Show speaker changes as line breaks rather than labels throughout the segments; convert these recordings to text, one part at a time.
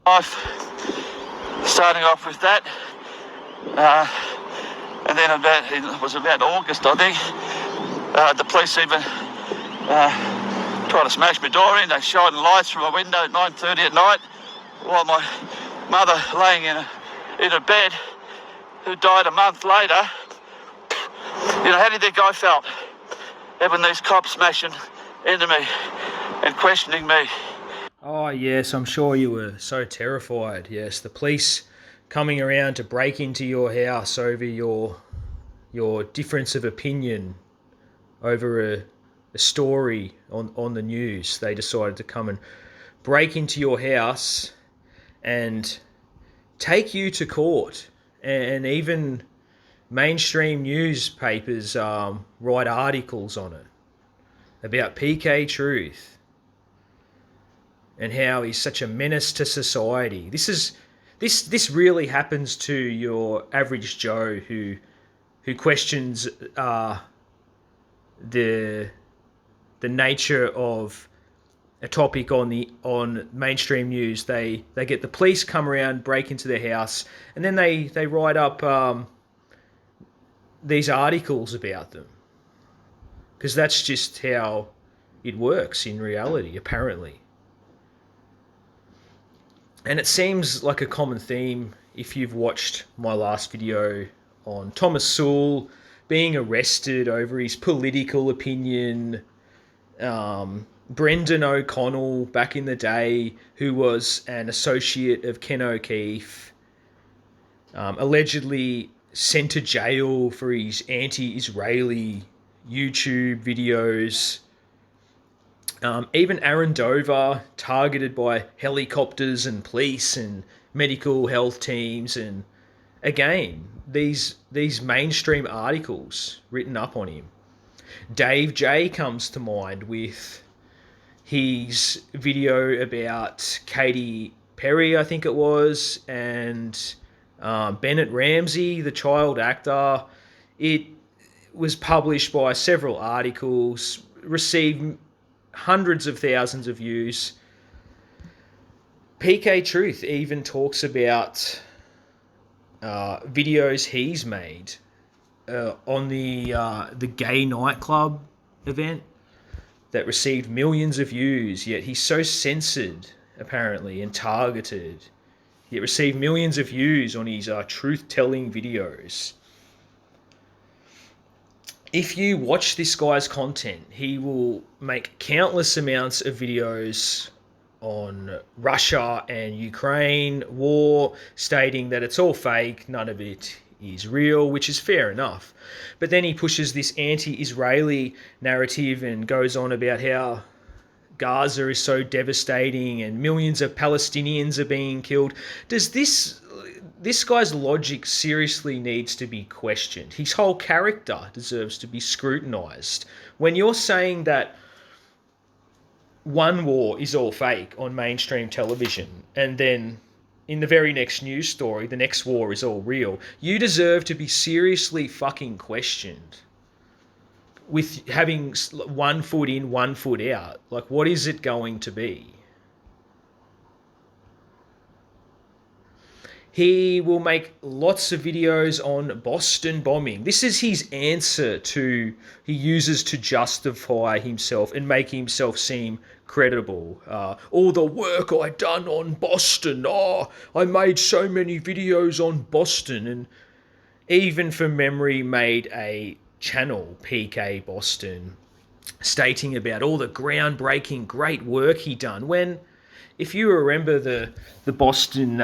life, starting off with that. And then it was about August, I think, the police even tried to smash my door in. They shining lights from my window at 9:30 at night while my mother laying in a bed, who died a month later. How do you think I felt having these cops smashing into me and questioning me?
Oh, yes, I'm sure you were so terrified. Yes, the police coming around to break into your house over your difference of opinion over a story on the news. They decided to come and break into your house and take you to court. And even mainstream newspapers write articles on it about Peekay Truth and how he's such a menace to society. This really happens to your average Joe who questions the nature of a topic on mainstream news. They get the police come around, break into their house, and then they write up these articles about them, because that's just how it works in reality, apparently. And it seems like a common theme if you've watched my last video on Thomas Sewell being arrested over his political opinion. Brendan O'Connell back in the day, who was an associate of Ken O'Keefe, allegedly sent to jail for his anti-Israeli YouTube videos. Even Aaron Dover targeted by helicopters and police and medical health teams, and again these mainstream articles written up on him. Dave J comes to mind with his video about Katy Perry, I think it was, and Bennett Ramsey, the child actor. It was published by several articles, received hundreds of thousands of views. Peekay Truth even talks about videos he's made on the gay nightclub event that received millions of views, yet he's so censored, apparently, and targeted. Yet received millions of views on his truth-telling videos. If you watch this guy's content, he will make countless amounts of videos on Russia and Ukraine war, stating that it's all fake, none of it is real, which is fair enough. But then he pushes this anti-Israeli narrative and goes on about how Gaza is so devastating and millions of Palestinians are being killed. Does this guy's logic seriously needs to be questioned? His whole character deserves to be scrutinized. When you're saying that one war is all fake on mainstream television, and then in the very next news story, the next war is all real, you deserve to be seriously fucking questioned with having 1 foot in, 1 foot out. Like, what is it going to be? He will make lots of videos on Boston bombing. This is his answer he uses to justify himself and make himself seem credible. All the work I done on Boston. I made so many videos on Boston. And even from memory made a channel, Peekay Boston, stating about all the groundbreaking great work he done, when, if you remember the Boston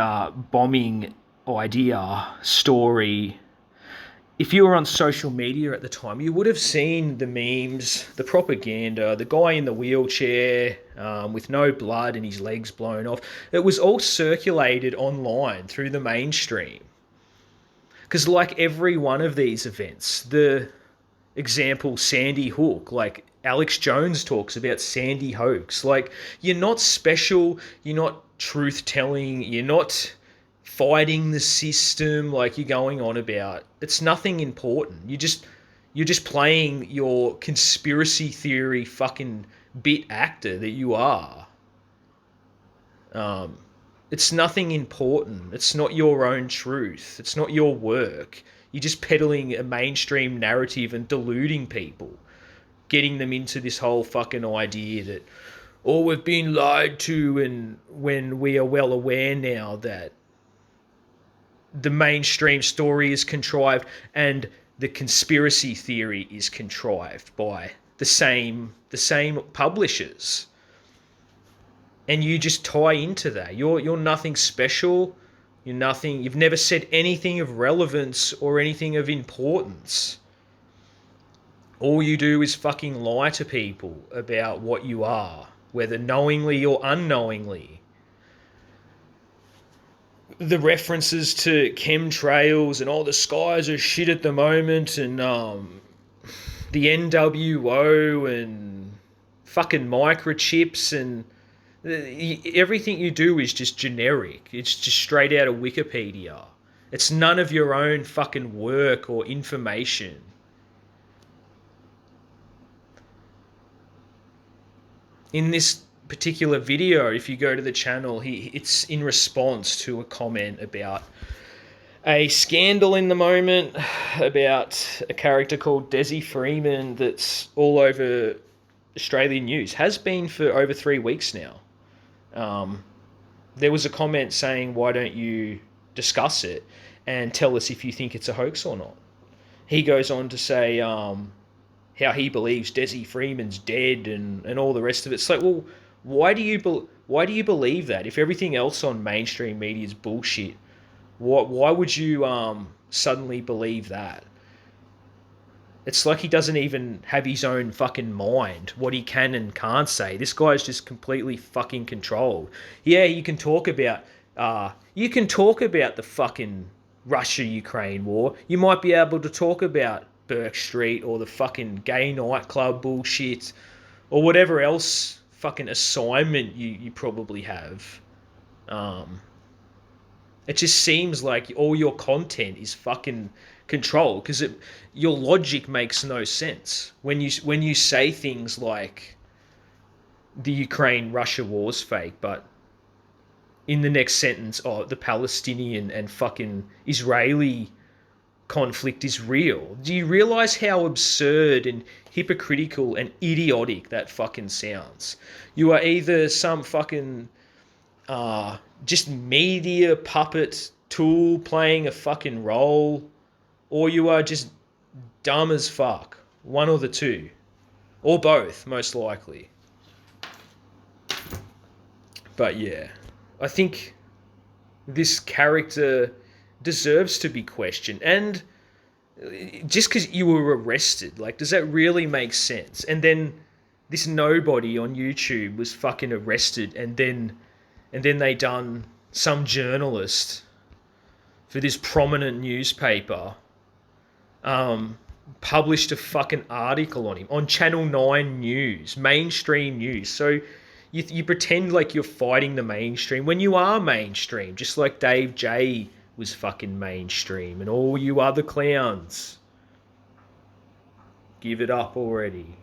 bombing idea story, if you were on social media at the time, you would have seen the memes, the propaganda, the guy in the wheelchair with no blood and his legs blown off. It was all circulated online through the mainstream. Because like every one of these events, the example Sandy Hook, like Alex Jones talks about Sandy hoax. Like, you're not special, you're not truth-telling, you're not fighting the system like you're going on about. It's nothing important. You're just playing your conspiracy theory fucking bit actor that you are. It's nothing important. It's not your own truth. It's not your work. You're just peddling a mainstream narrative and deluding people, getting them into this whole fucking idea that, oh, we've been lied to, and when we are well aware now that the mainstream story is contrived and the conspiracy theory is contrived by the same publishers. And you just tie into that. You're nothing special. You're nothing. You've never said anything of relevance or anything of importance. All you do is fucking lie to people about what you are, whether knowingly or unknowingly. The references to chemtrails and all the skies are shit at the moment, and the NWO and fucking microchips, and everything you do is just generic. It's just straight out of Wikipedia. It's none of your own fucking work or information. In this particular video, if you go to the channel, it's in response to a comment about a scandal in the moment about a character called Desi Freeman that's all over Australian news. Has been for over 3 weeks now. There was a comment saying, why don't you discuss it and tell us if you think it's a hoax or not? He goes on to say how he believes Desi Freeman's dead and all the rest of it. It's like, well, why do you believe that? If everything else on mainstream media is bullshit, why would you suddenly believe that? It's like he doesn't even have his own fucking mind, what he can and can't say. This guy's just completely fucking controlled. Yeah, you can talk about the fucking Russia-Ukraine war. You might be able to talk about Burke Street or the fucking gay nightclub bullshit or whatever else fucking assignment you probably have. It just seems like all your content is fucking controlled because your logic makes no sense when you say things like the Ukraine-Russia war's fake, but in the next sentence, oh, the Palestinian and fucking Israeli conflict is real. Do you realize how absurd and hypocritical and idiotic that fucking sounds? You are either some fucking just media puppet tool playing a fucking role, or you are just dumb as fuck. One or the two. Or both, most likely. But yeah, I think this character deserves to be questioned. And just because you were arrested, like, does that really make sense? And then this nobody on YouTube was fucking arrested, and then they done some journalist for this prominent newspaper published a fucking article on him on Channel 9 News, mainstream news. So you pretend like you're fighting the mainstream when you are mainstream, just like Dave J was fucking mainstream and all you other clowns. Give it up already.